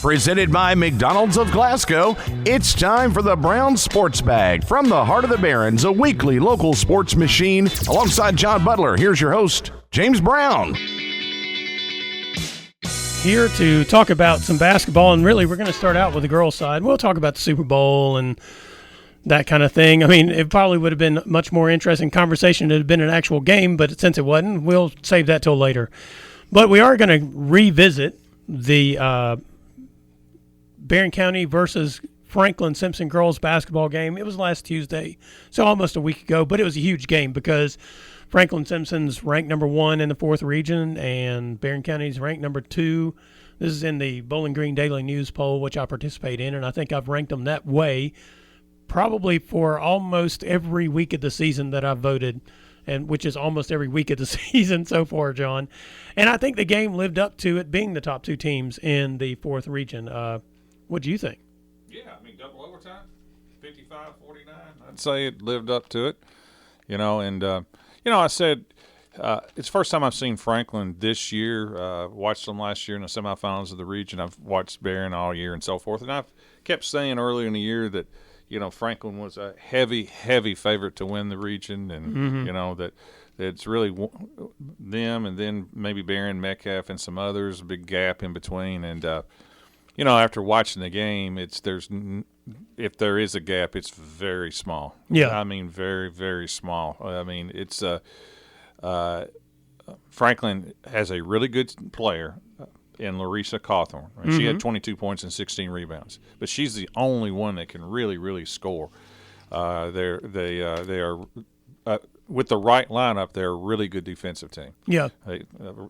Presented by McDonald's of Glasgow, it's time for the Brown Sports Bag from the heart of the Barrens, a weekly local sports machine. Alongside John Butler, here's your host, James Brown. Here to talk about some basketball, and really we're going to start out with the girls' side. We'll talk about the Super Bowl and that kind of thing. I mean, it probably would have been a much more interesting conversation if it had been an actual game, but since it wasn't, we'll save that till later. But we are going to revisit the Barren County versus Franklin-Simpson girls basketball game. It was last Tuesday, so almost a week ago, but it was a huge game because Franklin-Simpson's ranked number 1 in the 4th region, and Barren County's ranked number 2. This is in the Bowling Green Daily News poll, which I participate in, and I think I've ranked them that way probably for almost every week of the season that I've voted, and which is almost every week of the season so far, John. And I think the game lived up to it being the top 2 teams in the 4th region. What do you think? Yeah, I mean, double overtime, 55-49. I'd say it lived up to it, and I said it's the first time I've seen Franklin this year. Watched them last year in the semifinals of the region. I've watched Barren all year and so forth. And I've kept saying earlier in the year that, Franklin was a heavy, heavy favorite to win the region. And, that it's really them and then maybe Barren, Metcalf, and some others, a big gap in between. And, after watching the game, if there is a gap, it's very small. Yeah. I mean, very, very small. I mean, it's Franklin has a really good player in Larissa Cawthorn. I mean, She had 22 points and 16 rebounds, but she's the only one that can really, really score. They are with the right lineup, they're a really good defensive team. Yeah.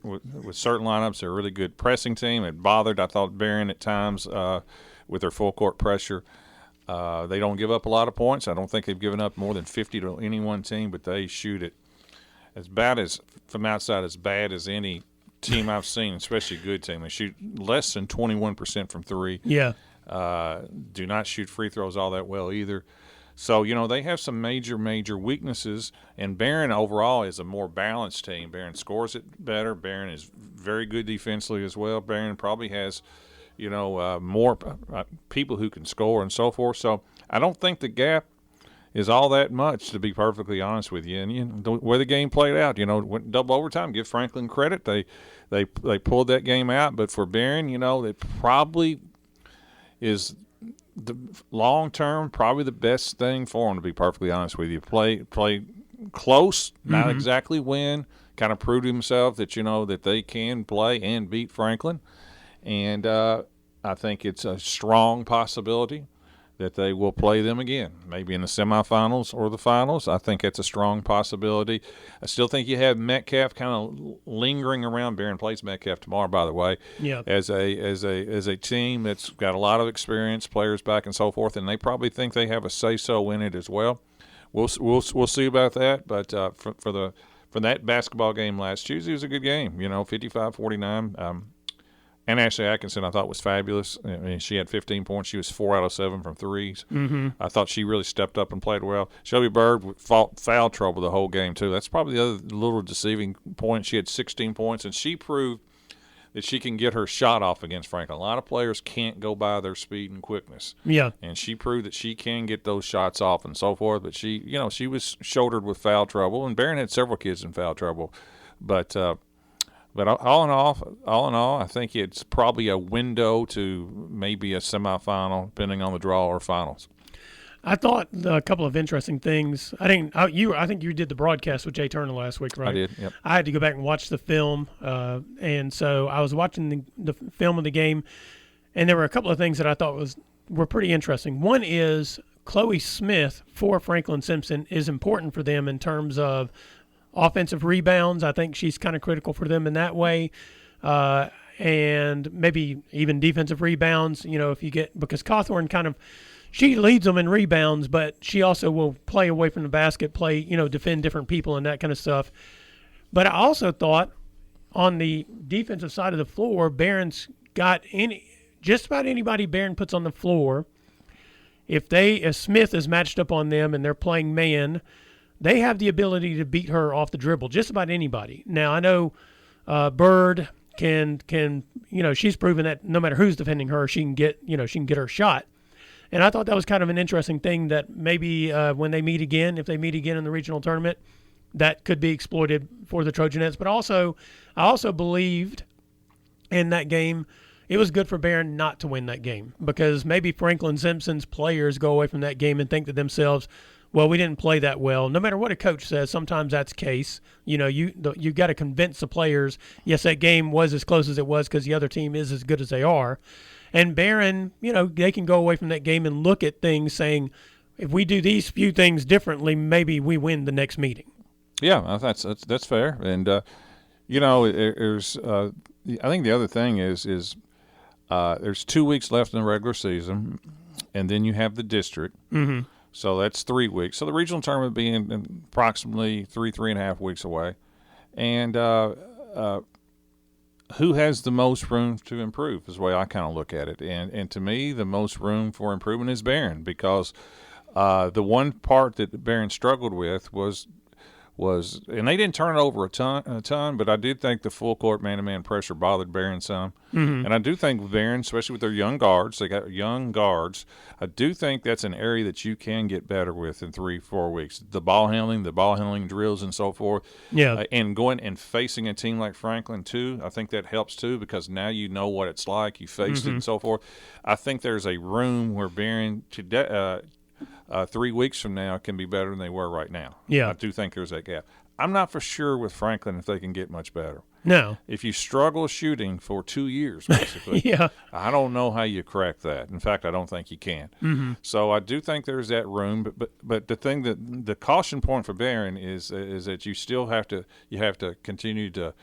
With certain lineups, they're a really good pressing team. It bothered, I thought, Barren at times with their full court pressure. They don't give up a lot of points. I don't think they've given up more than 50 to any one team, but they shoot it from outside as bad as any team I've seen, especially a good team. They shoot less than 21% from three. Yeah. Do not shoot free throws all that well either. So, they have some major, major weaknesses, and Barren overall is a more balanced team. Barren scores it better. Barren is very good defensively as well. Barren probably has, more people who can score and so forth. So I don't think the gap is all that much, to be perfectly honest with you. And the way the game played out, went double overtime. Give Franklin credit; they pulled that game out. But for Barren, it probably is the long term, probably the best thing for them, to be perfectly honest with you. Play close, not exactly win. Kind of prove to himself that that they can play and beat Franklin, and I think it's a strong possibility that they will play them again, maybe in the semifinals or the finals. I think it's a strong possibility. I still think you have Metcalf kind of lingering around. Barren plays Metcalf tomorrow, by the way. Yeah. As a team that's got a lot of experience, players back and so forth, and they probably think they have a say-so in it as well. We'll see about that. But for that basketball game last Tuesday, it was a good game. 55-49. And Ashley Atkinson, I thought, was fabulous. I mean, she had 15 points. She was 4 out of 7 from threes. I thought she really stepped up and played well. Shelby Bird fought foul trouble the whole game, too. That's probably the other little deceiving point. She had 16 points, and she proved that she can get her shot off against Franklin. A lot of players can't go by their speed and quickness. Yeah. And she proved that she can get those shots off and so forth. But she was shouldered with foul trouble, and Barren had several kids in foul trouble. But all in all, I think it's probably a window to maybe a semifinal, depending on the draw, or finals. I thought a couple of interesting things. I think you did the broadcast with Jay Turner last week, right? I did. Yep. I had to go back and watch the film, and so I was watching the film of the game, and there were a couple of things that I thought were pretty interesting. One is Chloe Smith for Franklin-Simpson is important for them in terms of offensive rebounds. I think she's kind of critical for them in that way. And maybe even defensive rebounds, if you get – because Cawthorn she leads them in rebounds, but she also will play away from the basket, defend different people and that kind of stuff. But I also thought on the defensive side of the floor, Barron's got just about anybody Barren puts on the floor. If Smith is matched up on them and they're playing man – they have the ability to beat her off the dribble, just about anybody. Now, I know Bird can she's proven that no matter who's defending her, she can get her shot. And I thought that was kind of an interesting thing that maybe when they meet again, if they meet again in the regional tournament, that could be exploited for the Trojanettes. But I also believed in that game it was good for Barren not to win that game, because maybe Franklin-Simpson's players go away from that game and think to themselves, well, we didn't play that well. No matter what a coach says, sometimes that's the case. You got to convince the players, yes, that game was as close as it was because the other team is as good as they are. And Barren, they can go away from that game and look at things saying, if we do these few things differently, maybe we win the next meeting. Yeah, that's fair. And, there's I think the other thing is there's 2 weeks left in the regular season, and then you have the district. Mm-hmm. So that's 3 weeks. So the regional tournament being approximately 3.5 weeks away. And who has the most room to improve is the way I kind of look at it. And to me, the most room for improvement is Barren, because the one part that Barren struggled with was and they didn't turn it over a ton, but I did think the full court man-to-man pressure bothered Barren some. Mm-hmm. And I do think Barren, especially with their young guards, they got young guards, I do think that's an area that you can get better with in 3-4 weeks. The ball handling drills and so forth. Yeah. And going and facing a team like Franklin too, I think that helps too, because now you know what it's like. You faced it and so forth. I think there's a room where Barren today 3 weeks from now can be better than they were right now. Yeah. I do think there's that gap. I'm not for sure with Franklin if they can get much better. No. If you struggle shooting for 2 years, basically, yeah. I don't know how you crack that. In fact, I don't think you can. Mm-hmm. So I do think there's that room. But the thing that the caution point for Barren is that you still have to continue to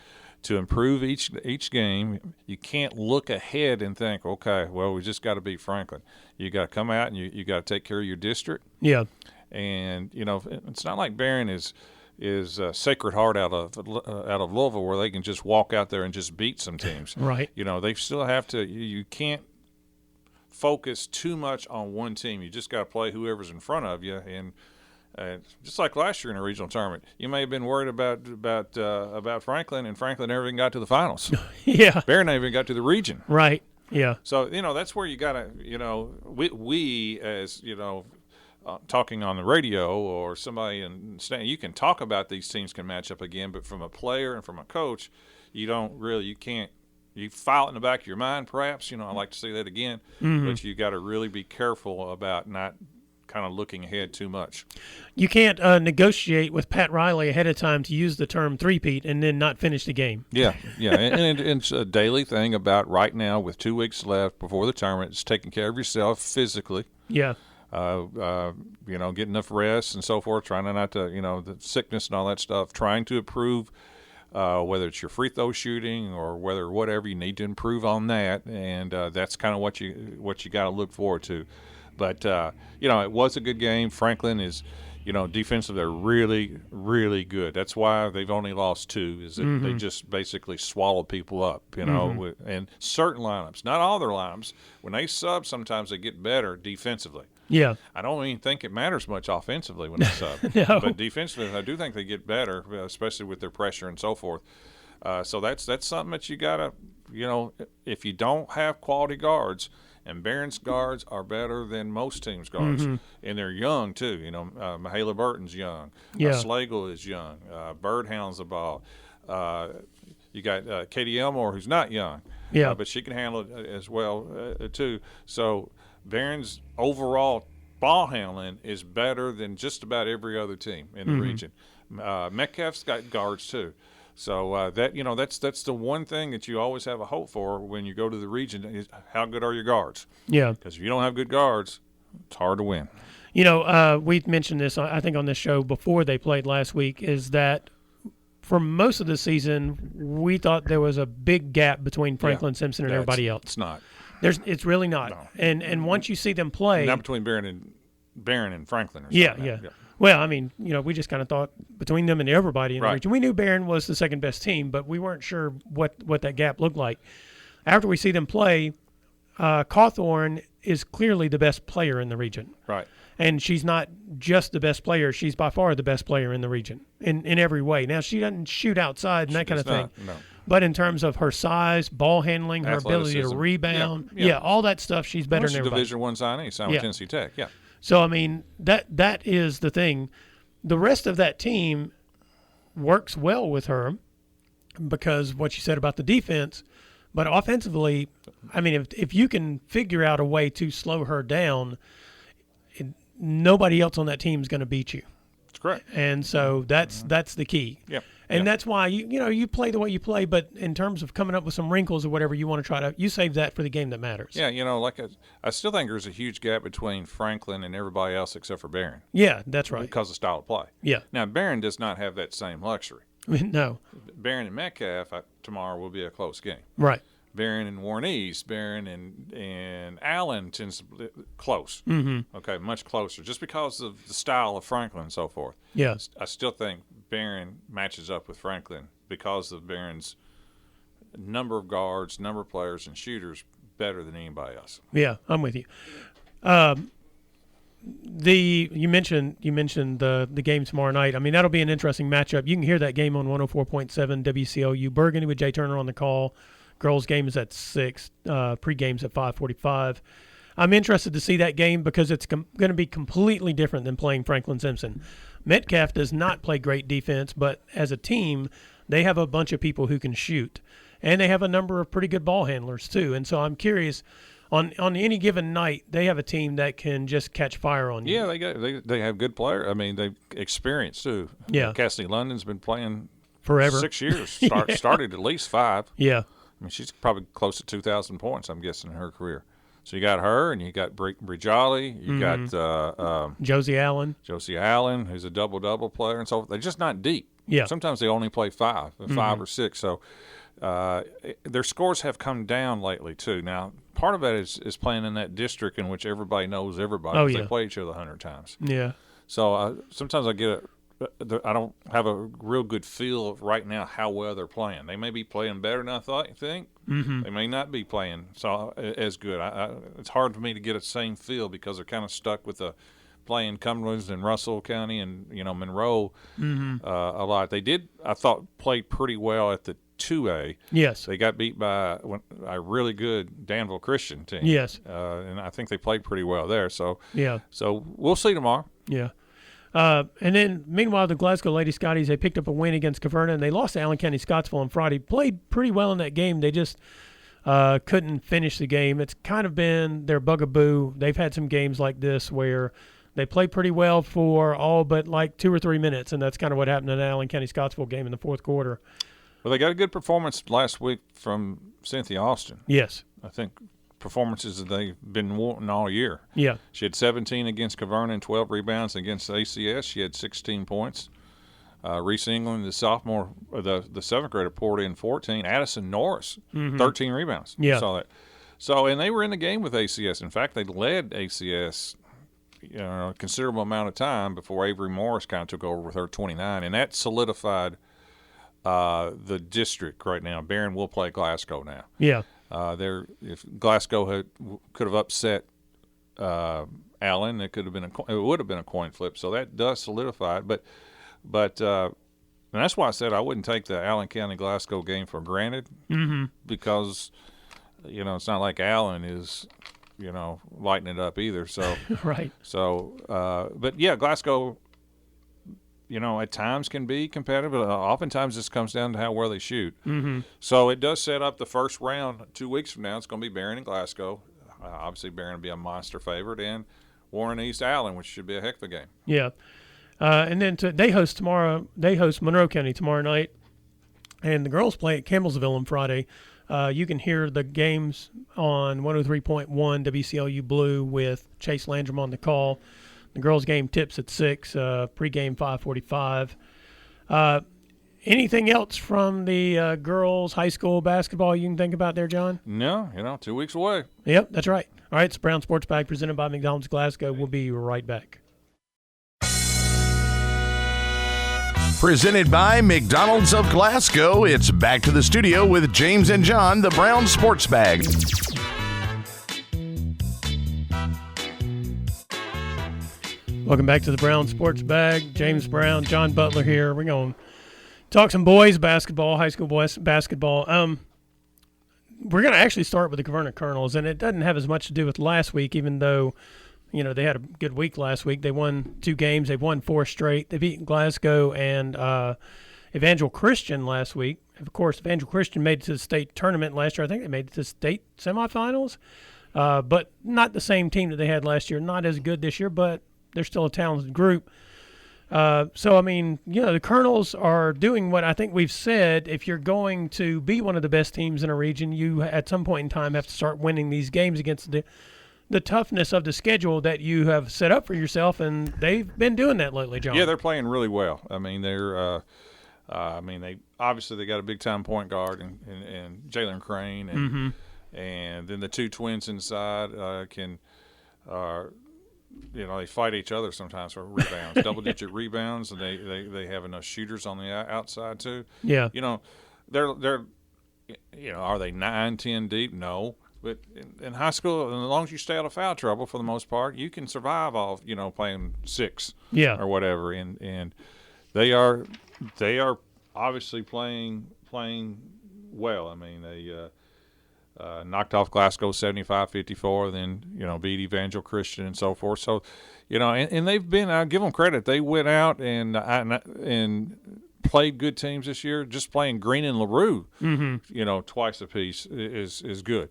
improve each game. You can't look ahead and think, okay, well, we just got to beat Franklin. You got to come out and you got to take care of your district. Yeah. And it's not like Barren is Sacred Heart out of Louisville, where they can just walk out there and just beat some teams. Right. They still have to. You can't focus too much on one team. You just got to play whoever's in front of you. And just like last year in a regional tournament, you may have been worried about Franklin, and Franklin never even got to the finals. Yeah. Barren never even got to the region. Right. Yeah. So that's where you got to. We as talking on the radio or somebody you can talk about these teams can match up again, but from a player and from a coach, you file it in the back of your mind perhaps. I like to say that again, but you got to really be careful about not kind of looking ahead too much. You can't negotiate with Pat Riley ahead of time to use the term three-peat and then not finish the game. Yeah, and it's a daily thing about right now with 2 weeks left before the tournament. It's taking care of yourself physically. Yeah. Get enough rest and so forth, trying not to, the sickness and all that stuff, trying to improve, whether it's your free throw shooting or whatever you need to improve on that. And that's kind of what you got to look forward to. But, it was a good game. Franklin is, defensive, they're really, really good. That's why they've only lost 2, is that they just basically swallow people up, and certain lineups, not all their lineups. When they sub, sometimes they get better defensively. Yeah. I don't even think it matters much offensively when they sub. No. But defensively, I do think they get better, especially with their pressure and so forth. So that's something that you got to, if you don't have quality guards, and Barren's guards are better than most teams' guards. And they're young, too. Mahala Burton's young. Yeah. Slagle is young. Bird hounds the ball. You got Katie Elmore, who's not young. Yeah. But she can handle it as well, too. So Barren's overall ball handling is better than just about every other team in the region. Metcalf's got guards, too. So that's the one thing that you always have a hope for when you go to the region is how good are your guards? Yeah. Because if you don't have good guards, it's hard to win. We mentioned this, I think, on this show before they played last week, is that for most of the season, we thought there was a big gap between Franklin-Simpson and everybody else. It's not. It's really not. No. And once you see them play. Not between Barren and Franklin or Yeah, something. yeah. Well, I mean, we just kind of thought between them and everybody in the region. We knew Barren was the second best team, but we weren't sure what that gap looked like. After we see them play, Cawthorn is clearly the best player in the region. Right. And she's not just the best player. She's by far the best player in the region in every way. Now, she doesn't shoot outside and that kind of thing. No. But in terms of her size, ball handling, her ability to Athleticism. rebound, Yeah. all that stuff, she's better Well, than she's everybody. Division I signee, signed with Tennessee Tech. Yeah. So, I mean, that is the thing. The rest of that team works well with her because what you said about the defense, but offensively, I mean, if you can figure out a way to slow her down, nobody else on that team is going to beat you. That's correct. And so that's the key. Yep. And that's why you play the way you play, but in terms of coming up with some wrinkles or whatever, you want to try to save that for the game that matters. Yeah, I still think there's a huge gap between Franklin and everybody else except for Barren. Yeah, that's right. Because of style of play. Yeah. Now Barren does not have that same luxury. No. Barren and Metcalf tomorrow will be a close game. Right. Barren and Warren East, Barren and Allen tends to be close. Mm-hmm. Okay, much closer, just because of the style of Franklin and so forth. Yeah. I still think Barren matches up with Franklin because of Barren's number of guards, number of players, and shooters better than anybody else. Yeah, I'm with you. You mentioned the game tomorrow night. I mean, that'll be an interesting matchup. You can hear that game on 104.7 WCLU. Burgundy with Jay Turner on the call. Girls' game is at 6. Pre-game's at 5:45. I'm interested to see that game because it's going to be completely different than playing Franklin-Simpson. Metcalf does not play great defense, but as a team, they have a bunch of people who can shoot, and they have a number of pretty good ball handlers too. And so I'm curious. On any given night, they have a team that can just catch fire on you. Yeah, they have good players. I mean, they've experienced too. Yeah. Cassidy London's been playing forever, 6 years. Started at least 5. Yeah. I mean, she's probably close to 2,000 points, I'm guessing, in her career. So you got her, and you got Brijali, you got Josie Allen, who's a double-double player, and so they're just not deep. Yeah. Sometimes they only play 5 or 6. So their scores have come down lately too. Now, part of that is playing in that district in which everybody knows everybody. Oh, 'cause yeah. They play each other 100 times. Yeah. So sometimes I I don't have a real good feel of right now how well they're playing. They may be playing better than I think. Mm-hmm. They may not be playing as good. It's hard for me to get a same feel because they're kind of stuck with playing Cumberland and Russell County and Monroe a lot. They did, I thought, play pretty well at the 2A. Yes. They got beat by a really good Danville Christian team. Yes. And I think they played pretty well there. So yeah. So we'll see tomorrow. Yeah. And then, meanwhile, the Glasgow Lady Scotties, they picked up a win against Caverna, and they lost to Allen County Scottsville on Friday. Played pretty well in that game. They just couldn't finish the game. It's kind of been their bugaboo. They've had some games like this where they play pretty well for all but like 2 or 3 minutes, and that's kind of what happened in the Allen County Scottsville game in the fourth quarter. Well, they got a good performance last week from Cynthia Austin. Yes. I think performances that they've been wanting all year. Yeah. She had 17 against Caverna and 12 rebounds against ACS. She had 16 points. Reese England, the sophomore, the 7th grader, poured in 14. Addison Norris, 13 rebounds. Yeah. Saw that. So, and they were in the game with ACS. In fact, they led ACS a considerable amount of time before Avery Morris kind of took over with her 29, and that solidified the district right now. Barren will play Glasgow now. Yeah. If Glasgow could have upset Allen, it would have been a coin flip. So that does solidify it. But and that's why I said I wouldn't take the Allen County Glasgow game for granted because it's not like Allen is lighting it up either. So right. So but yeah, Glasgow, at times can be competitive, but oftentimes this comes down to how well they shoot. Mm-hmm. So it does set up the first round 2 weeks from now. It's going to be Barren and Glasgow. Obviously, Barren will be a monster favorite, and Warren East Allen, which should be a heck of a game. Yeah. And then they host tomorrow. They host Monroe County tomorrow night, and the girls play at Campbellsville on Friday. You can hear the games on 103.1 WCLU Blue with Chase Landrum on the call. The girls' game tips at 6, pregame 5:45. Anything else from the girls' high school basketball you can think about there, John? No, 2 weeks away. Yep, that's right. All right, it's Brown Sports Bag presented by McDonald's Glasgow. We'll be right back. Presented by McDonald's of Glasgow, it's back to the studio with James and John, the Brown Sports Bag. Welcome back to the Brown Sports Bag. James Brown, John Butler here. We're going to Talk some boys basketball, high school boys basketball. We're going to actually start with the Caverna Colonels, and it doesn't have as much to do with last week, even though, they had a good week last week. They won 2 games. They've won 4 straight. They beat Glasgow and Evangel Christian last week. Of course, Evangel Christian made it to the state tournament last year. I think they made it to state semifinals, but not the same team that they had last year. Not as good this year, but they're still a talented group. The Colonels are doing what I think we've said. If you're going to be one of the best teams in a region, you at some point in time have to start winning these games against the toughness of the schedule that you have set up for yourself, and they've been doing that lately, John. Yeah, they're playing really well. I mean, they obviously they got a big time point guard and Jalen Crane, and then the 2 twins inside they fight each other sometimes for rebounds, double-digit rebounds, and they have enough shooters on the outside too. Yeah. They're are they 9-10 deep? No. But in high school, as long as you stay out of foul trouble for the most part, you can survive off, playing 6 or whatever. And they are obviously playing well. I mean, they knocked off Glasgow 75-54, then, beat Evangel Christian and so forth. So, and they've been, I'll give them credit. They went out and played good teams this year. Just playing Green and LaRue, twice apiece is good.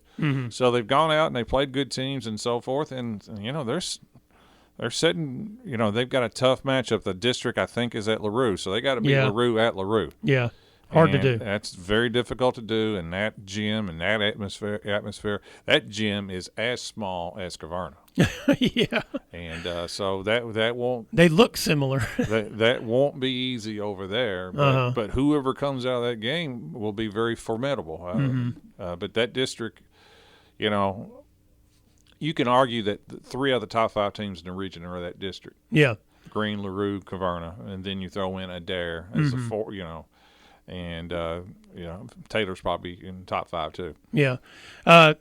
So they've gone out and they played good teams and so forth. And, they're sitting, they've got a tough matchup. The district, I think, is at LaRue. So they got to beat LaRue at LaRue. Yeah. Hard to do. That's very difficult to do, and that gym and that atmosphere. That gym is as small as Caverna. Yeah. And so that won't. They look similar. that won't be easy over there. But whoever comes out of that game will be very formidable. But that district, you can argue that 3 of the top 5 teams in the region are that district. Yeah. Green, LaRue, Caverna, and then you throw in Adair as a 4. And, Taylor's probably in the top 5 too. Yeah. And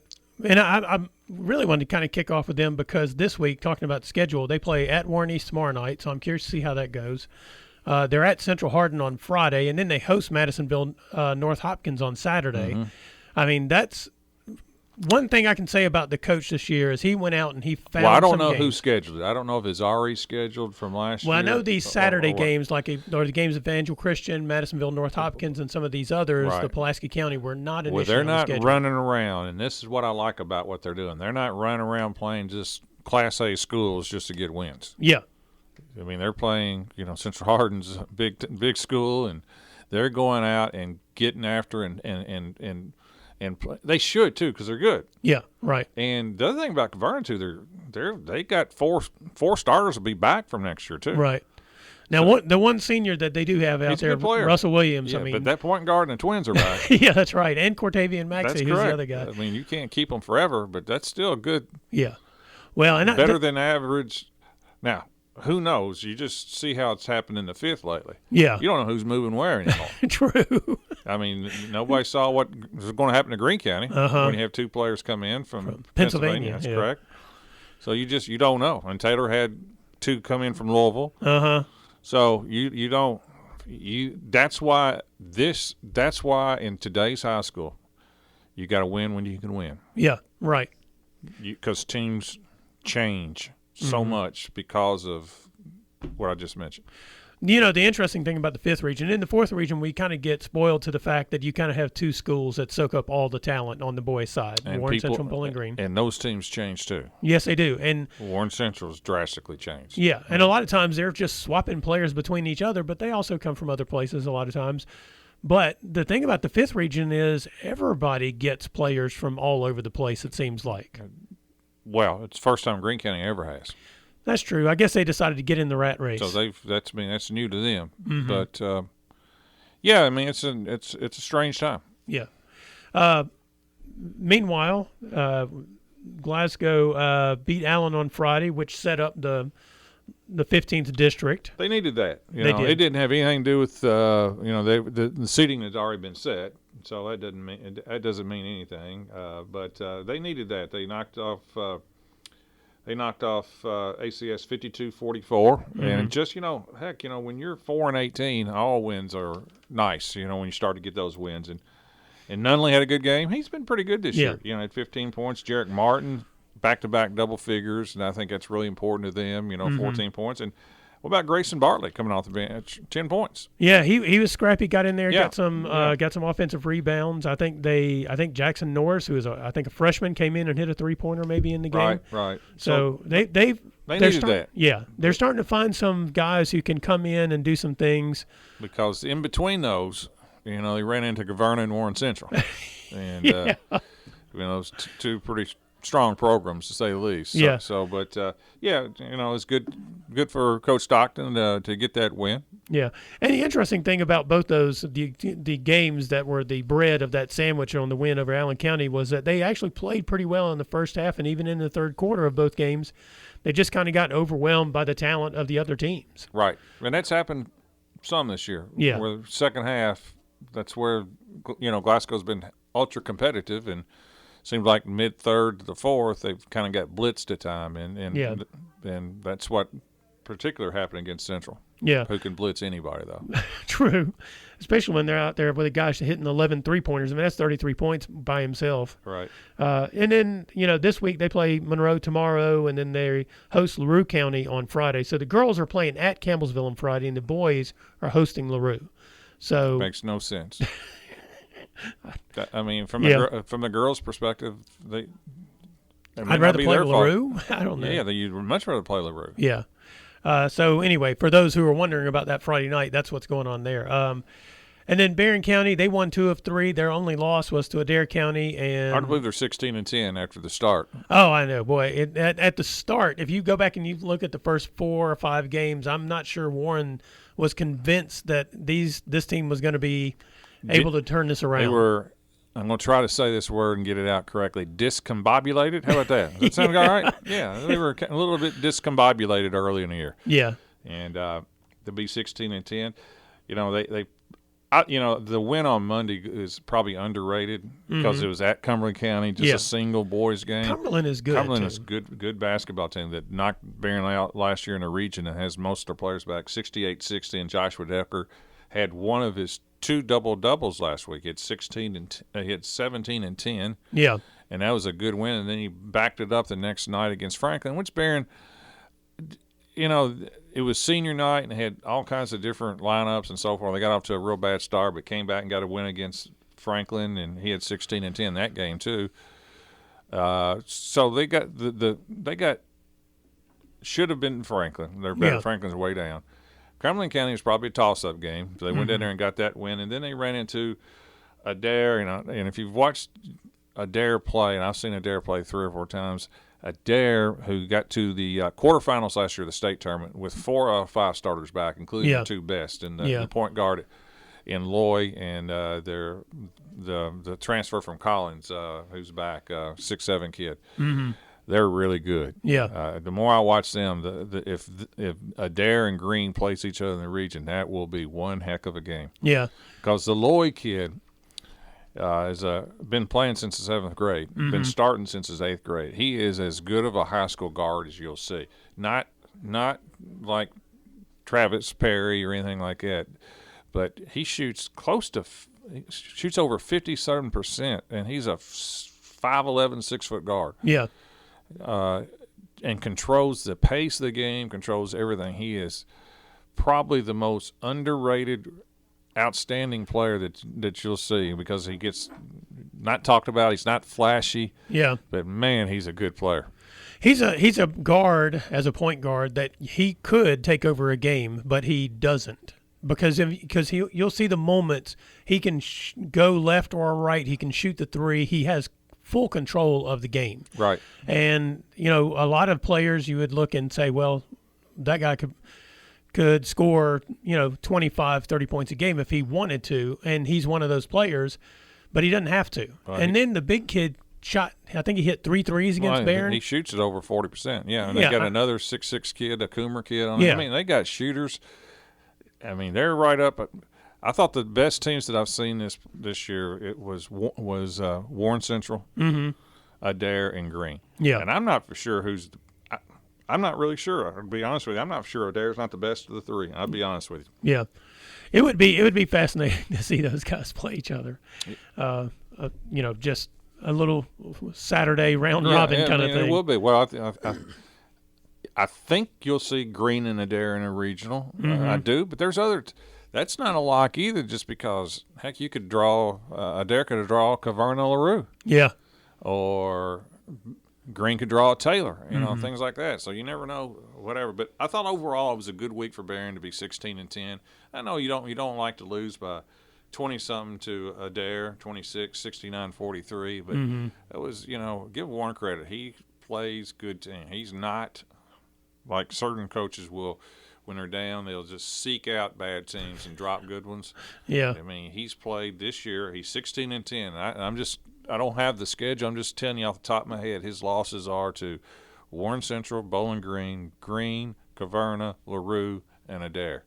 I really wanted to kind of kick off with them because this week, talking about the schedule, they play at Warren East tomorrow night, so I'm curious to see how that goes. They're at Central Hardin on Friday, and then they host Madisonville North Hopkins on Saturday. I mean, that's one thing I can say about the coach this year is he went out and he found Well, I don't know games. who scheduled it. I don't know if it's already scheduled from last year. Well, I know these Saturday games, or the games of Evangel Christian, Madisonville North Hopkins, and some of these others, the Pulaski County, were not initially Well, they're not scheduled. running around, and this is what I like about what they're doing. They're not running around playing just Class A schools just to get wins. Yeah. I mean, they're playing, Central Hardin's a big school, and they're going out and getting after and play. They should too because they're good. Yeah, right. And the other thing about Caverna too, they got four starters will be back from next year too. Right. Now, the one senior that they do have out there, Russell Williams. Yeah, but that point guard and the twins are back. Yeah, that's right. And Cortavian Maxey, who's the other guy. I mean, you can't keep them forever, but that's still good. Yeah. Well, and better than average. Now, who knows? You just see how it's happened in the 5th lately. Yeah. You don't know who's moving where anymore. True. I mean, nobody saw what was going to happen to Greene County when you have 2 players come in from Pennsylvania. That's correct. So you don't know. And Taylor had 2 come in from Louisville. So you don't. That's why in today's high school, you got to win when you can win. Yeah. Right. Because teams change so much because of what I just mentioned. The interesting thing about the 5th region, in the 4th region, we kind of get spoiled to the fact that you kind of have 2 schools that soak up all the talent on the boys' side, and Warren Central and Bowling Green. And those teams change too. Yes, they do. And Warren Central's drastically changed. Yeah, and a lot of times they're just swapping players between each other, but they also come from other places a lot of times. But the thing about the 5th region is everybody gets players from all over the place, it seems like. Well, it's the first time Greene County ever has. That's true. I guess they decided to get in the rat race. So that's new to them. But yeah, I mean it's a strange time. Yeah. Meanwhile, Glasgow beat Allen on Friday, which set up the 15th district. They needed that. It didn't have anything to do with the seating had already been set, so that doesn't mean anything. But they needed that. They knocked off They knocked off ACS 52-44, and just heck, when you're 4-18, all wins are nice. When you start to get those wins, and Nunley had a good game. He's been pretty good this year. Had 15 points. Jarek Martin back-to-back double figures, and I think that's really important to them. 14 points. And what about Grayson Bartley coming off the bench? 10 points. Yeah, he was scrappy. Got in there, got some offensive rebounds. I think Jackson Norris, who is a freshman, came in and hit a 3-pointer maybe in the game. Right. So they needed that. Yeah, they're starting to find some guys who can come in and do some things. Because in between those, they ran into Gaverna and Warren Central, and those two pretty strong programs, to say the least. It's good for Coach Stockton to get that win. Yeah, and the interesting thing about both those the games that were the bread of that sandwich on the win over Allen County was that they actually played pretty well in the first half, and even in the third quarter of both games, they just kind of got overwhelmed by the talent of the other teams. Right, and that's happened some this year. Yeah, where the second half, that's where Glasgow's been ultra competitive, and seems like mid-third to the fourth, they've kind of got blitzed at time, and that's what particular happened against Central. Yeah, who can blitz anybody though? True, especially when they're out there with a guy hitting 11 3-pointers. I mean, that's 33 points by himself. Right. And then this week they play Monroe tomorrow, and then they host LaRue County on Friday. So the girls are playing at Campbellsville on Friday, and the boys are hosting LaRue. So makes no sense. I mean, from the girls' perspective, I'd rather play LaRue. I don't know. Yeah, you'd much rather play LaRue. Yeah. So anyway, for those who are wondering about that Friday night, that's what's going on there. And then Barren County, they won 2 of 3. Their only loss was to Adair County, and hard to believe they're 16-10 after the start. Oh, I know, boy. At the start, if you go back and you look at the first 4 or 5 games, I'm not sure Warren was convinced that this team was going to be able to turn this around. They were, I'm going to try to say this word and get it out correctly, discombobulated. How about that? Does that sound all right? Yeah, they were a little bit discombobulated early in the year. Yeah. And to be 16-10, the win on Monday is probably underrated because it was at Cumberland County, just a single boys game. Cumberland is good. Cumberland is good basketball team that knocked Barren out last year in the region and has most of their players back, 68-60, and Joshua Decker had one of his 2 double-doubles last week. He had 17 and 10. Yeah. And that was a good win. And then he backed it up the next night against Franklin, which Barren, it was senior night and had all kinds of different lineups and so forth. They got off to a real bad start, but came back and got a win against Franklin, and he had 16 and 10 that game too. So they got should have been Franklin. They're better. Franklin's way down. Cumberland County was probably a toss-up game. So they went in there and got that win, and then they ran into Adair. And if you've watched Adair play, and I've seen Adair play 3 or 4 times, Adair, who got to the quarterfinals last year of the state tournament with 4 out of 5 starters back, including the 2 best, and the point guard in Loy and the transfer from Collins, who's back, 6'7" kid. Mm-hmm. They're really good. Yeah. The more I watch them, if Adair and Green place each other in the region, that will be one heck of a game. Yeah. Because the Loy kid has been playing since the 7th grade, been starting since his 8th grade. He is as good of a high school guard as you'll see. Not like Travis Perry or anything like that, but he shoots shoots over 57%, and he's a 5'11", 6-foot guard. Yeah. And controls the pace of the game, controls everything. He is probably the most underrated, outstanding player that you'll see because he gets not talked about. He's not flashy. Yeah. But, man, he's a good player. He's a guard, as a point guard, that he could take over a game, but he doesn't. Because you'll see the moments he can go left or right. He can shoot the 3. He has full control of the game. Right. And, a lot of players you would look and say, well, that guy could score, 25, 30 points a game if he wanted to, and he's one of those players, but he doesn't have to. Right. And then the big kid shot, I think he hit 3 threes against Barren. He shoots it over 40%. Yeah, and they got another 6'6" kid, a Coomer kid on it. I mean, they got shooters. I mean, they're right up. I thought the best teams that I've seen this year it was Warren Central, Adair, and Green. Yeah, and I'm not for sure who's. I'm not really sure. I'll be honest with you. I'm not sure Adair's not the best of the three. I'll be honest with you. Yeah, it would be fascinating to see those guys play each other. Just a little Saturday round robin kind of thing. It will be. Well, I think you'll see Green and Adair in a regional. I do, but there's other. That's not a lock either. Just because, heck, you could draw Adair could draw Caverna LaRue. Yeah, or Green could draw a Taylor, things like that. So you never know, whatever. But I thought overall it was a good week for Barren to be 16-10. I know you don't like to lose by 20-something to Adair, 26, 69-43. But it was, give Warren credit. He plays good team. He's not like certain coaches will. When they're down, they'll just seek out bad teams and drop good ones. Yeah. I mean, he's played this year. He's 16-10. I don't have the schedule. I'm just telling you off the top of my head. His losses are to Warren Central, Bowling Green, Caverna, LaRue, and Adair.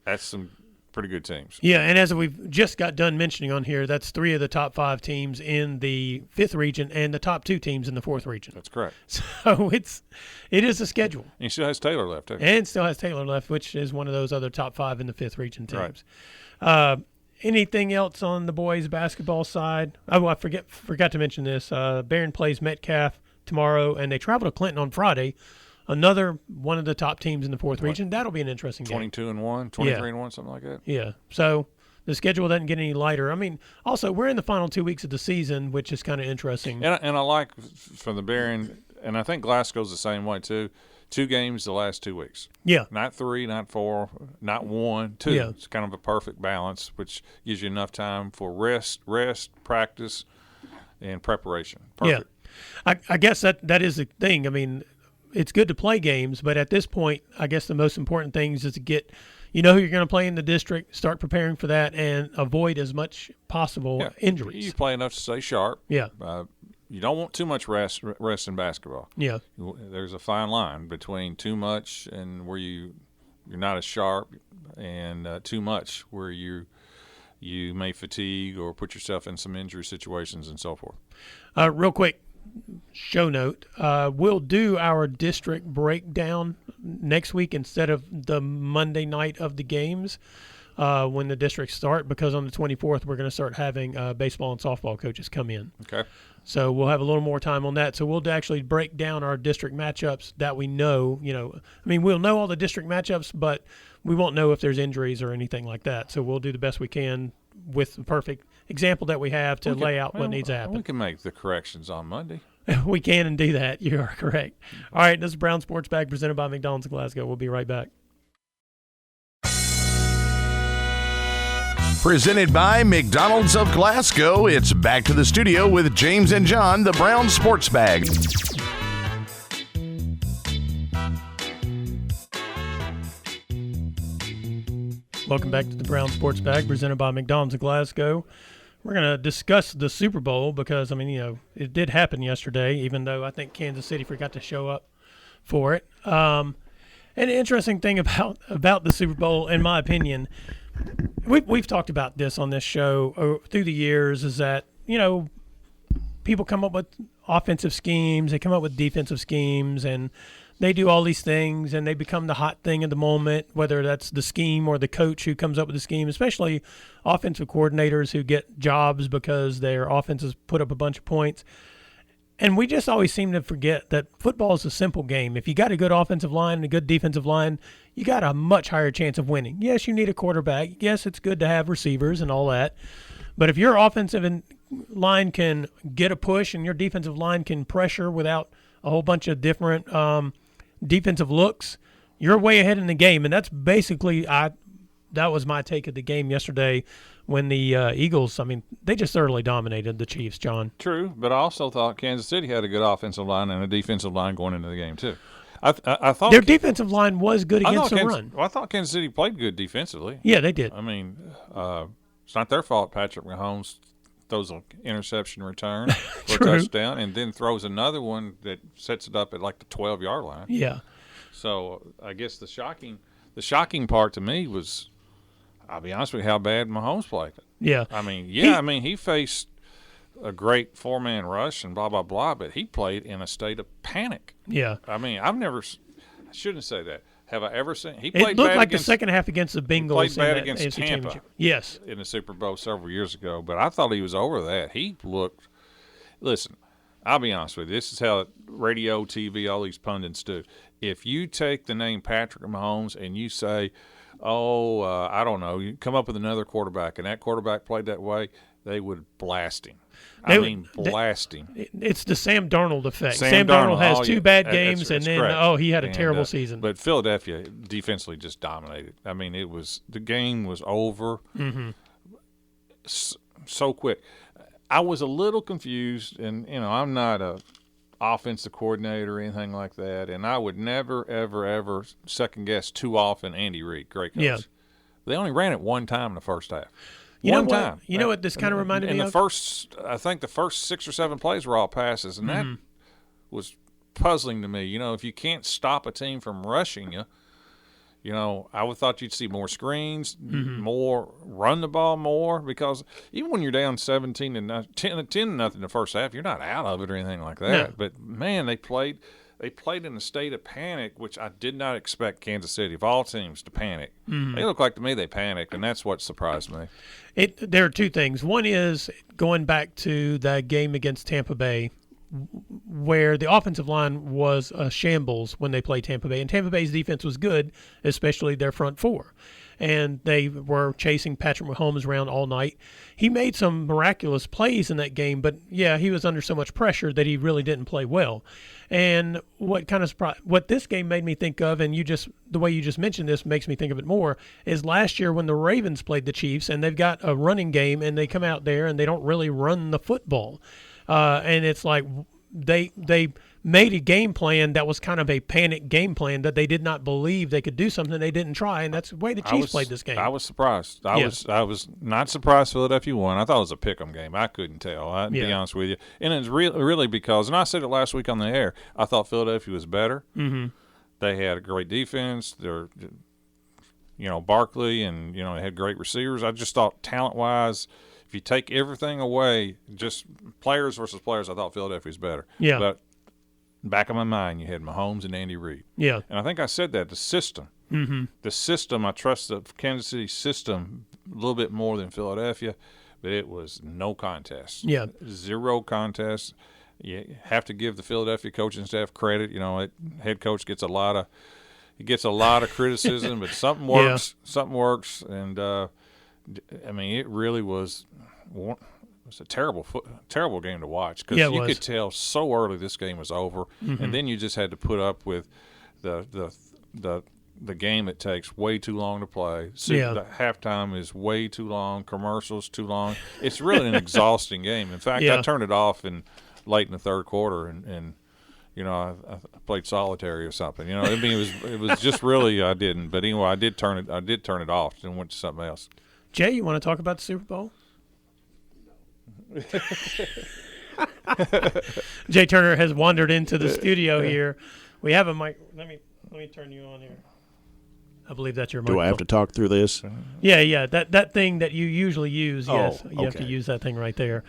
That's some pretty good teams. Yeah, and as we've just got done mentioning on here, that's 3 of the top 5 teams in the 5th region and the top 2 teams in the 4th region. That's correct. So it is a schedule. And he still has Taylor left, too. And still has Taylor left, which is one of those other top 5 in the 5th region teams. Right. Anything else on the boys basketball side? Oh, I forgot to mention this. Barren plays Metcalf tomorrow, and they travel to Clinton on Friday. Another one of the top teams in the 4th region. That'll be an interesting game. 22-1, 23-1, something like that. Yeah. So the schedule doesn't get any lighter. I mean, also we're in the final 2 weeks of the season, which is kind of interesting. And I like from the Barren, and I think Glasgow's the same way too. 2 games the last 2 weeks. Yeah. Not 3, not 4, not 1, 2. Yeah. It's kind of a perfect balance, which gives you enough time for rest, practice, and preparation. Perfect. Yeah. I guess that is the thing. I mean, it's good to play games, but at this point, I guess the most important thing is to get, who you're going to play in the district, start preparing for that, and avoid as much possible injuries. You play enough to stay sharp. Yeah. You don't want too much rest in basketball. Yeah. There's a fine line between too much and where you're not as sharp, and too much where you may fatigue or put yourself in some injury situations and so forth. Real quick, show note, we'll do our district breakdown next week instead of the Monday night of the games when the districts start, because on the 24th we're going to start having baseball and softball coaches come in. Okay. So we'll have a little more time on that. So we'll actually break down our district matchups that we know. We'll know all the district matchups, but we won't know if there's injuries or anything like that. So we'll do the best we can with the perfect example that we have to lay out what needs to happen. We can make the corrections on Monday. We can and do that. You are correct. All right, this is Brown Sports Bag presented by McDonald's of Glasgow. We'll be right back. Presented by McDonald's of Glasgow, it's back to the studio with James and John, the Brown Sports Bag. Welcome back to the Brown Sports Bag presented by McDonald's of Glasgow. We're going to discuss the Super Bowl because, it did happen yesterday, even though I think Kansas City forgot to show up for it. An interesting thing about the Super Bowl, in my opinion, we've talked about this on this show through the years, is that, people come up with offensive schemes, they come up with defensive schemes, and they do all these things, and they become the hot thing of the moment, whether that's the scheme or the coach who comes up with the scheme, especially offensive coordinators who get jobs because their offenses put up a bunch of points. And we just always seem to forget that football is a simple game. If you got a good offensive line and a good defensive line, you got a much higher chance of winning. Yes, you need a quarterback. Yes, it's good to have receivers and all that. But if your offensive line can get a push and your defensive line can pressure without a whole bunch of different defensive looks, you're way ahead in the game. And that's basically that was my take of the game yesterday when the Eagles, they just thoroughly dominated the Chiefs, John. True, but I also thought Kansas City had a good offensive line and a defensive line going into the game too. I thought their defensive line was good against the run. I thought Kansas City played good defensively. Yeah, they did. It's not their fault Patrick Mahomes throws an interception return for a touchdown and then throws another one that sets it up at like the 12-yard line. Yeah. So I guess the shocking part to me was, I'll be honest with you, how bad Mahomes played it. Yeah. He faced a great 4-man rush and blah, blah, blah, but he played in a state of panic. Yeah. I mean, I shouldn't say that. Have I ever seen? He played It looked bad like against, the second half against the Bengals. played bad in that against AFC Tampa. Championship. Yes. In the Super Bowl several years ago, but I thought he was over that. He looked – listen, I'll be honest with you. This is how radio, TV, all these pundits do. If you take the name Patrick Mahomes and you say, I don't know, you come up with another quarterback, and that quarterback played that way, they would blast him. Blast him. It's the Sam Darnold effect. Sam Darnold has two bad that's games, and then, correct. He had a terrible season. But Philadelphia defensively just dominated. I mean, the game was over so quick. I was a little confused, and, I'm not a offensive coordinator or anything like that, and I would never, ever, ever second-guess too often Andy Reid, great coach. Yeah. They only ran it one time in the first half. You One know what? time. You know what this kind of reminded me of? I think the first 6 or 7 plays were all passes, and that was puzzling to me. If you can't stop a team from rushing you, I would thought you'd see more screens, more run the ball more, because even when you're down 17 and 10 nothing the first half, you're not out of it or anything like that. No. But man, they played in a state of panic, which I did not expect Kansas City, of all teams, to panic. They look like to me they panicked, and that's what surprised me. There are two things. One is going back to the game against Tampa Bay, where the offensive line was a shambles when they played Tampa Bay, and Tampa Bay's defense was good, especially their front four. And they were chasing Patrick Mahomes around all night. He made some miraculous plays in that game, but, he was under so much pressure that he really didn't play well. And what this game made me think of, and the way you just mentioned this makes me think of it more, is last year when the Ravens played the Chiefs, and they've got a running game, and they come out there and they don't really run the football. And it's like they made a game plan that was kind of a panic game plan that they did not believe they could do something they didn't try, and that's the way the Chiefs played this game. I was surprised. I was not surprised Philadelphia won. I thought it was a pick-em game. I couldn't tell. I'll be honest with you. And it's really because, and I said it last week on the air, I thought Philadelphia was better. Mm-hmm. They had a great defense. They're, Barkley, and, they had great receivers. I just thought talent-wise, if you take everything away, just players versus players, I thought Philadelphia was better. Yeah. But back of my mind, you had Mahomes and Andy Reid. Yeah. And I think I said that, the system. Mm-hmm. The system, I trust the Kansas City system a little bit more than Philadelphia, but it was no contest. Yeah. Zero contest. You have to give the Philadelphia coaching staff credit. Head coach gets a lot of criticism, but something works. Yeah. Something works. And, it really was a terrible game to watch, because you could tell so early this game was over, and then you just had to put up with the game that takes way too long to play. The halftime is way too long, commercials too long. It's really an exhausting game. In fact, I turned it off late in the third quarter, and I played solitary or something. It was just really I didn't. But anyway, I did turn it off and went to something else. Jay, you want to talk about the Super Bowl? Jay Turner has wandered into the studio here. We have a mic. Let me turn you on here. I believe that's your microphone. Do I have to talk through this? Yeah. That thing that you usually use. Yes, you have to use that thing right there.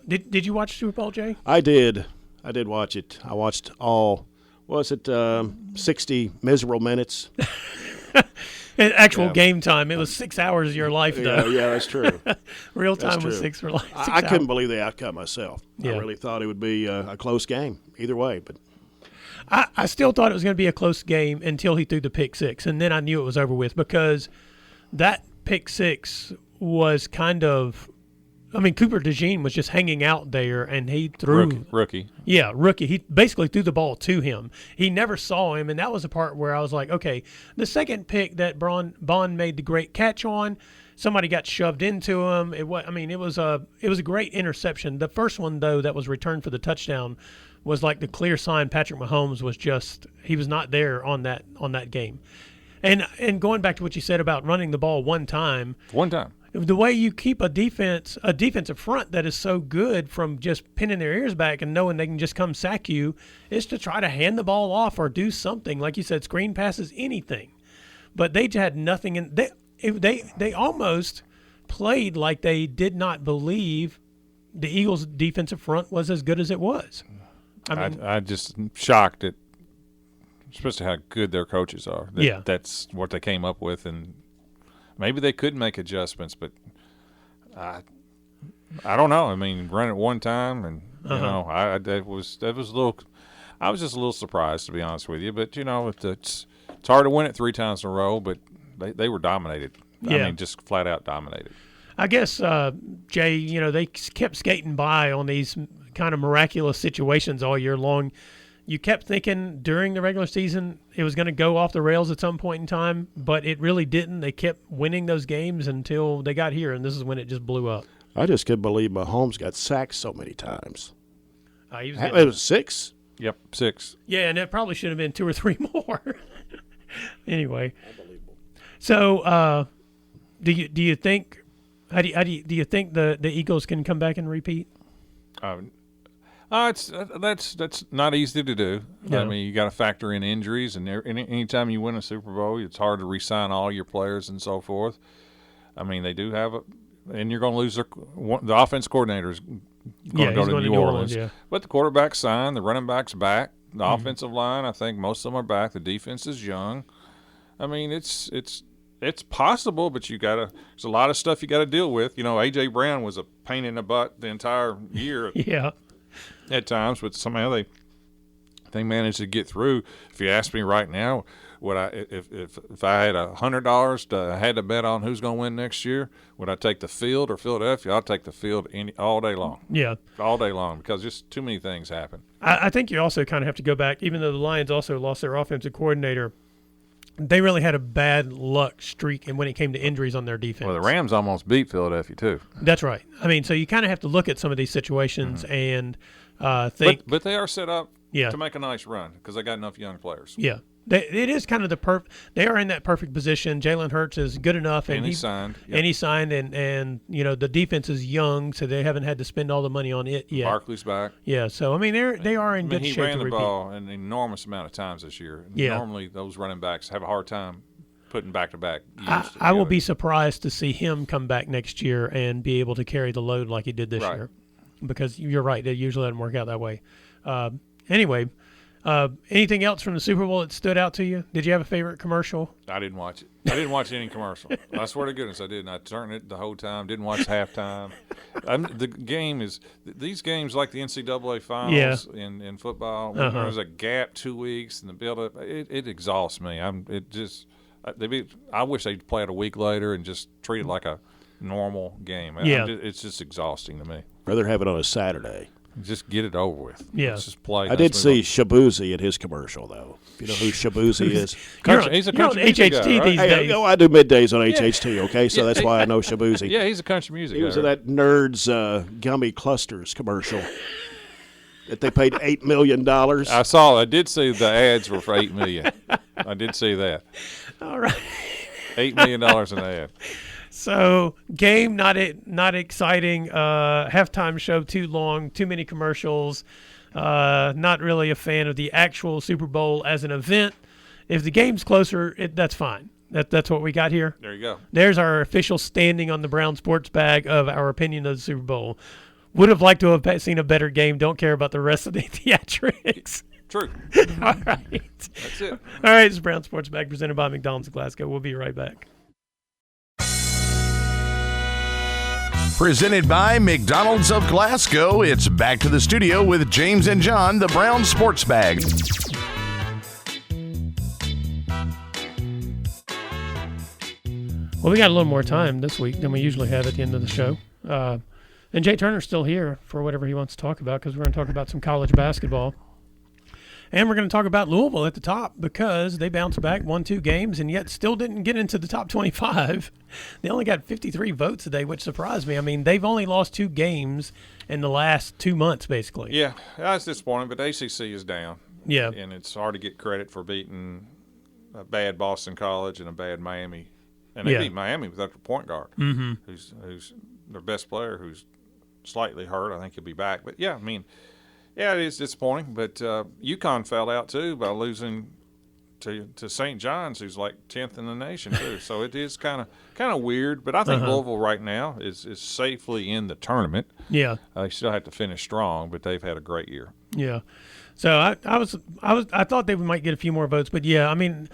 Did you watch Super Bowl, Jay? I did watch it. I watched all. Was it 60 miserable minutes? Actual game time. It was 6 hours of your life, though. Yeah, that's true. Real time was 6 for life. I couldn't believe the outcome myself. Yeah. I really thought it would be a close game either way. But I still thought it was going to be a close game until he threw the pick six, and then I knew it was over with, because that pick six was kind of – Cooper DeJean was just hanging out there, and he threw – Rookie. Yeah, rookie. He basically threw the ball to him. He never saw him, and that was the part where I was like, okay, the second pick that Bond made the great catch on, somebody got shoved into him. It was a great interception. The first one, though, that was returned for the touchdown was like the clear sign Patrick Mahomes was he was not there on that game. And going back to what you said about running the ball one time. The way you keep a defensive front that is so good from just pinning their ears back and knowing they can just come sack you, is to try to hand the ball off or do something, like you said, screen passes, anything. But they had nothing, and they almost played like they did not believe the Eagles' defensive front was as good as it was. I just shocked at, especially how good their coaches are. That's what they came up with, and maybe they could make adjustments, but I don't know. I mean, run it one time, and that was a little. I was just a little surprised, to be honest with you. But it's hard to win it 3 times in a row, but they were dominated. I mean, just flat out dominated. I guess, Jay, they kept skating by on these kind of miraculous situations all year long. You kept thinking during the regular season it was going to go off the rails at some point in time, but it really didn't. They kept winning those games until they got here, and this is when it just blew up. I just couldn't believe Mahomes got sacked so many times. It was 6? Yep, 6. Yeah, and it probably should have been 2 or 3 more. Anyway, so do you think do you think the Eagles can come back and repeat? That's not easy to do. No. I mean, you got to factor in injuries, and anytime you win a Super Bowl, it's hard to re-sign all your players and so forth. I mean, they do have and you're going to lose the offense coordinator is going to go to New Orleans. Yeah. But the quarterback's signed, the running back's back, the offensive line, I think most of them are back. The defense is young. I mean, it's possible, but there's a lot of stuff you got to deal with. A.J. Brown was a pain in the butt the entire year. Yeah. At times, but somehow they managed to get through. If you ask me right now, would I if I had $100 I had to bet on who's going to win next year, would I take the field or Philadelphia? I'll take the field all day long. Yeah, all day long, because just too many things happen. I think you also kind of have to go back, even though the Lions also lost their offensive coordinator. They really had a bad luck streak, and when it came to injuries on their defense. Well, the Rams almost beat Philadelphia too. That's right. I mean, so you kind of have to look at some of these situations and think. But they are set up to make a nice run because they got enough young players. Yeah. It is kind of they are in that perfect position. Jalen Hurts is good enough, and he signed. Yep. And he signed, and the defense is young, so they haven't had to spend all the money on it yet. Barkley's back. Yeah, so I mean they are in good shape to repeat. He ran the ball an enormous amount of times this year. Yeah. Normally those running backs have a hard time putting back-to-back years I will be surprised to see him come back next year and be able to carry the load like he did this year, because you're right, it usually doesn't work out that way. Anyway. Anything else from the Super Bowl that stood out to you? Did you have a favorite commercial? I didn't watch it. I didn't watch any commercial. I swear to goodness I didn't. I turned it the whole time. Didn't watch halftime. The game is these games like the NCAA finals in football. When there's a gap 2 weeks and the build-up, it exhausts me. I wish they'd play it a week later and just treat it like a normal game. It's just exhausting to me. Rather have it on a Saturday. Just get it over with. Yeah. Let's just play. I did see Shabuzi at his commercial, though. If you know who Shabuzi is. He's a country HHT guy, right? these days. I do middays on HHT, okay? So that's why I know Shabuzi. Yeah, he's a country music guy. He was in that Nerds Gummy Clusters commercial that they paid $8 million. I did see the ads were for $8 million. I did see that. All right. $8 million an ad. So, game not exciting. Halftime show too long, too many commercials. Not really a fan of the actual Super Bowl as an event. If the game's closer, that's fine. That's what we got here. There you go. There's our official standing on the Brown Sports Bag of our opinion of the Super Bowl. Would have liked to have seen a better game. Don't care about the rest of the theatrics. True. All right. That's it. All right, it's Brown Sports Bag presented by McDonald's of Glasgow. We'll be right back. Presented by McDonald's of Glasgow, it's back to the studio with James and John, the Brown Sports Bag. Well, we got a little more time this week than we usually have at the end of the show. And Jay Turner's still here for whatever he wants to talk about, because we're going to talk about some college basketball. And we're going to talk about Louisville at the top, because they bounced back, won 2 games, and yet still didn't get into the top 25. They only got 53 votes today, which surprised me. I mean, they've only lost 2 games in the last 2 months, basically. Yeah, that's disappointing, but ACC is down. Yeah. And it's hard to get credit for beating a bad Boston College and a bad Miami. And they beat Miami without their point guard, who's their best player, who's slightly hurt. I think he'll be back. But, it is disappointing. But UConn fell out, too, by losing to St. John's, who's like 10th in the nation too. So it is kind of weird. But I think Louisville right now is safely in the tournament. Yeah, they still have to finish strong, but they've had a great year. Yeah. So I thought they might get a few more votes, but yeah, I mean,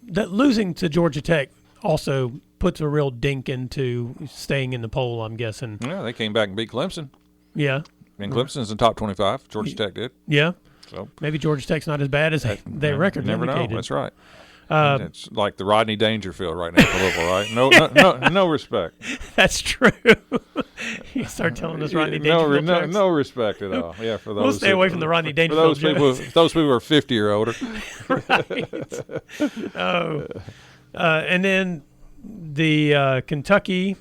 that losing to Georgia Tech also puts a real dink into staying in the poll, I'm guessing. Yeah, they came back and beat Clemson. Yeah. And Clemson's in the top 25. Georgia Tech did. Yeah. So maybe Georgia Tech's not as bad as their record never indicated. know. That's right. It's like the Rodney Dangerfield right now for Louisville, right? No respect. That's true. You start telling us Rodney Dangerfield jokes. No respect at all. Yeah, for those. We'll stay away from the Rodney Dangerfield jokes. Those people are 50 or older. Right. And then the Kentucky.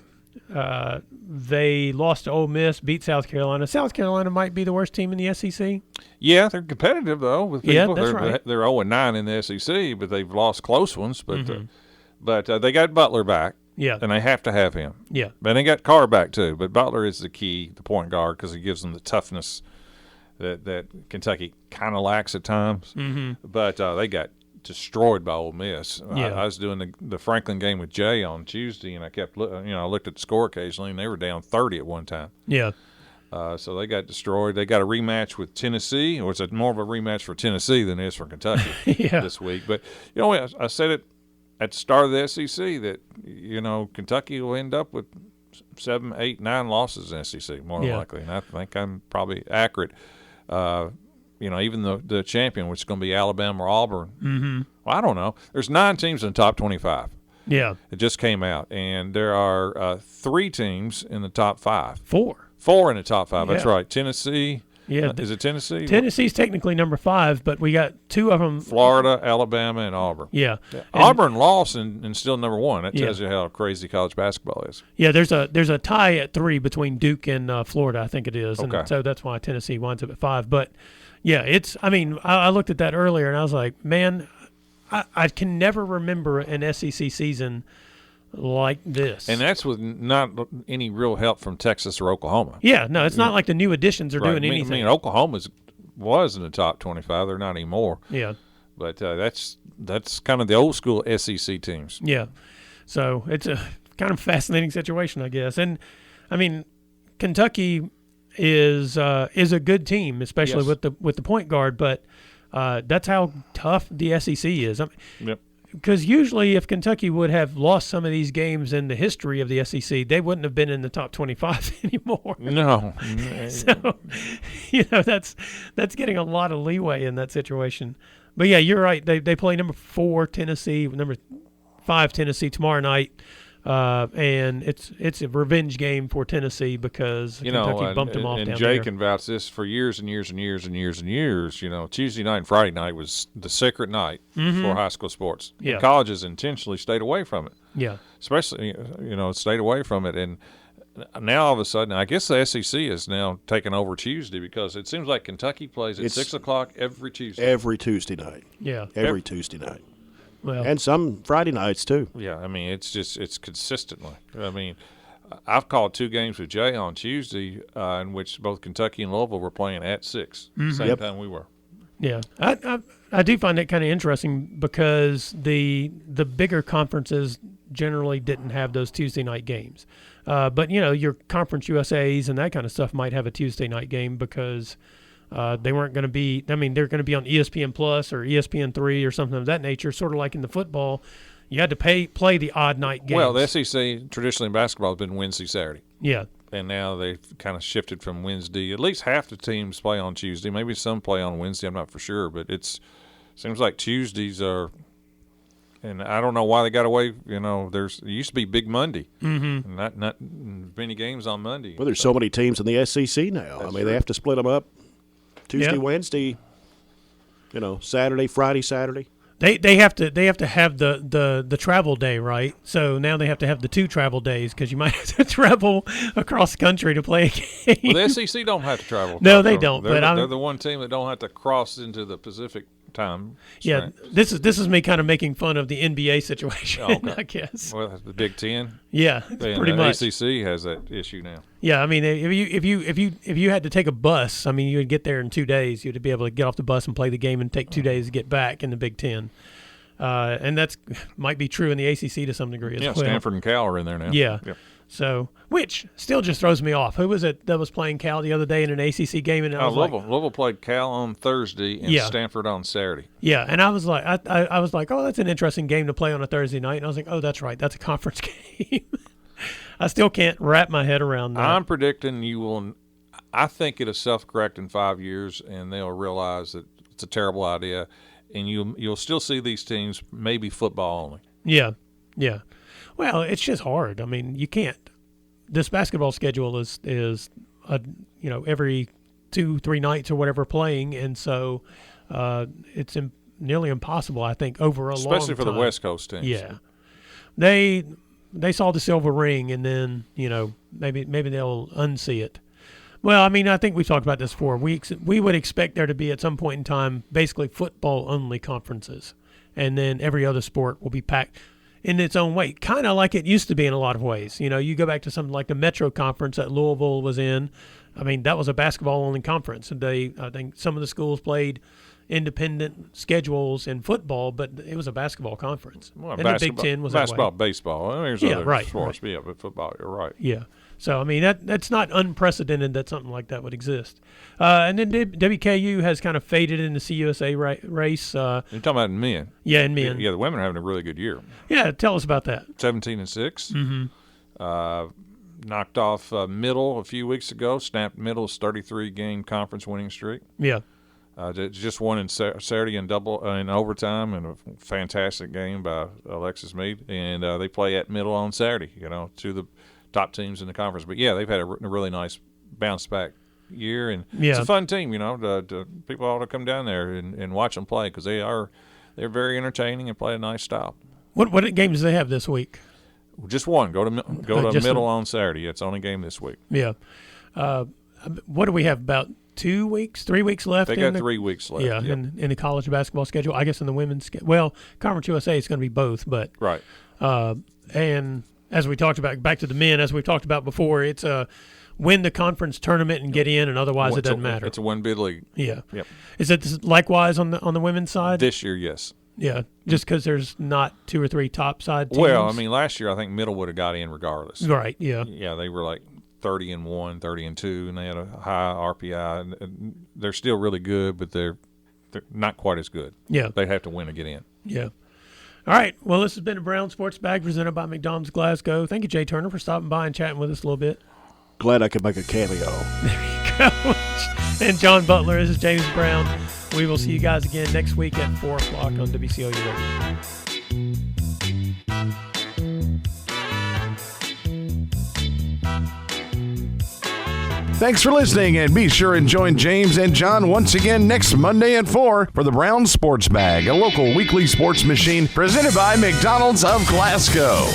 They lost to Ole Miss, beat South Carolina. South Carolina might be the worst team in the SEC. Yeah, they're competitive though. With people. Yeah, that's right. They're 0-9 in the SEC, but they've lost close ones. But they got Butler back. Yeah, and they have to have him. Yeah, and they got Carr back too. But Butler is the key, the point guard, because he gives them the toughness that Kentucky kind of lacks at times. But they got destroyed by Ole Miss. Yeah. I was doing the Franklin game with Jay on Tuesday, and I kept I looked at the score occasionally, and they were down 30 at one time. Yeah. So they got destroyed. They got a rematch with Tennessee, or it's more of a rematch for Tennessee than it is for Kentucky this week. But I said it at the start of the SEC that Kentucky will end up with 7, 8, 9 losses in the SEC more than likely, and I think I'm probably accurate. Even the champion, which is going to be Alabama or Auburn. Well, I don't know. There's 9 teams in the top 25. Yeah. It just came out. And there are 3 teams in the top 5. 4 in the top 5. That's right. Tennessee. Yeah. Is it Tennessee? Tennessee's technically number 5, but we got 2 of them. Florida, Alabama, and Auburn. Yeah. Auburn lost and still number 1. That tells you how crazy college basketball is. Yeah, there's a tie at 3 between Duke and Florida, I think it is. Okay. And so that's why Tennessee winds up at 5. But yeah, I looked at that earlier and I was like, man, I can never remember an SEC season like this. And that's with not any real help from Texas or Oklahoma. Yeah, no, it's not like the new additions are doing anything. I mean, Oklahoma was in the top 25. They're not anymore. Yeah. But that's kind of the old school SEC teams. Yeah. So it's a kind of fascinating situation, I guess. And, I mean, Kentucky is a good team, especially with the point guard, but that's how tough the SEC is. Yep. Because usually if Kentucky would have lost some of these games in the history of the SEC, they wouldn't have been in the top 25 anymore. No. So, that's getting a lot of leeway in that situation. But, yeah, you're right. They play number 4 Tennessee, number 5 Tennessee tomorrow night. And it's a revenge game for Tennessee because Kentucky bumped them off down there. And Jay can vouch this for years and years and years and years and years. Tuesday night and Friday night was the sacred night for high school sports. Yeah. And colleges intentionally stayed away from it. Yeah. Especially, stayed away from it. And now all of a sudden, I guess the SEC is now taking over Tuesday because it seems like Kentucky plays at 6 o'clock every Tuesday. Every Tuesday night. Yeah. Every Tuesday night. Well, and some Friday nights too. Yeah, I mean it's consistently. I mean, I've called 2 games with Jay on Tuesday in which both Kentucky and Louisville were playing at 6, same time we were. Yeah, I do find that kind of interesting because the bigger conferences generally didn't have those Tuesday night games, but your Conference USAs and that kind of stuff might have a Tuesday night game because. They weren't going to be – I mean, they're going to be on ESPN Plus or ESPN3 or something of that nature, sort of like in the football. You had to play the odd night games. Well, the SEC traditionally in basketball has been Wednesday, Saturday. Yeah. And now they've kind of shifted from Wednesday. At least half the teams play on Tuesday. Maybe some play on Wednesday. I'm not for sure. But it seems like Tuesdays are – and I don't know why they got away. It used to be Big Monday. Mm-hmm. Not many games on Monday. Well, there's so many teams in the SEC now. That's true. They have to split them up. Tuesday, Wednesday, Saturday, Friday, Saturday. They have to have the travel day, right? So now they have to have the 2 travel days because you might have to travel across the country to play a game. Well, the SEC don't have to travel. No, they don't. They're the one team that don't have to cross into the Pacific time. Yeah, this is me kind of making fun of the NBA situation, I guess. Well, the Big Ten. Yeah, pretty much. The ACC has that issue now. Yeah, I mean, if you had to take a bus, I mean, you would get there in 2 days. You'd be able to get off the bus and play the game and take 2 days to get back in the Big Ten. And that's might be true in the ACC to some degree as well. Stanford and Cal are in there now. Yeah. Yep. So, which still just throws me off. Who was it that was playing Cal the other day in an ACC game? And I was Louisville played Cal on Thursday and Stanford on Saturday. Yeah, and I was like, I was like, oh, that's an interesting game to play on a Thursday night. And I was like, oh, that's right, that's a conference game. I still can't wrap my head around that. I'm predicting you will. I think it'll self-correct in 5 years, and they'll realize that it's a terrible idea, and you'll still see these teams maybe football only. Yeah. Well, it's just hard. I mean, you can't. This basketball schedule is every 2-3 nights or whatever playing, and so it's nearly impossible, I think, over a long time. Especially for the West Coast teams. Yeah, they saw the silver ring, and then maybe they'll unsee it. Well, I mean, I think we've talked about this for weeks. We would expect there to be at some point in time basically football-only conferences, and then every other sport will be packed in its own way, kind of like it used to be in a lot of ways. You go back to something like the Metro Conference that Louisville was in. I mean, that was a basketball-only conference. And I think some of the schools played independent schedules in football, but it was a basketball conference. Well, and the Big Ten was basketball, that way. baseball. I mean, there's other sports, right. But football, you're right. Yeah. So, I mean, that's not unprecedented that something like that would exist. And then WKU has kind of faded in the CUSA race. You're talking about in men. Yeah, in men. Yeah, the women are having a really good year. Yeah, tell us about that. 17-6. Mm-hmm. Knocked off Middle a few weeks ago. Snapped Middle's 33-game conference winning streak. Yeah. Just won in Saturday in overtime, and a fantastic game by Alexis Meade. And they play at Middle on Saturday. To the top teams in the conference. But yeah, they've had a really nice bounce back year, and it's a fun team. People ought to come down there and watch them play because they're very entertaining and play a nice style. What games do they have this week? Just one. Go to Middle on Saturday. It's the only game this week. Yeah. What do we have, about 3 weeks left? They got 3 weeks left. Yeah, yep. in the college basketball schedule. I guess in the women's Conference USA is going to be both, but right. And as we talked about, back to the men, as we've talked about before, it's win the conference tournament and get in, and otherwise it doesn't matter. It's a one-bid league. Yeah. Yep. Is it likewise on the women's side? This year, yes. Yeah, just because there's not 2 or 3 top side teams. Well, I mean, last year I think Middle would have got in regardless. Right. Yeah. Yeah, they were like 30-1, 30-2, and they had a high RPI. And they're still really good, but they're not quite as good. Yeah. They have to win to get in. Yeah. All right. Well, this has been a Brown Sports Bag presented by McDonald's Glasgow. Thank you, Jay Turner, for stopping by and chatting with us a little bit. Glad I could make a cameo. There you go. And John Butler, this is James Brown. We will see you guys again next week at 4 o'clock on WCOU Radio. Thanks for listening, and be sure and join James and John once again next Monday at 4 for the Brown Sports Bag, a local weekly sports machine presented by McDonald's of Glasgow.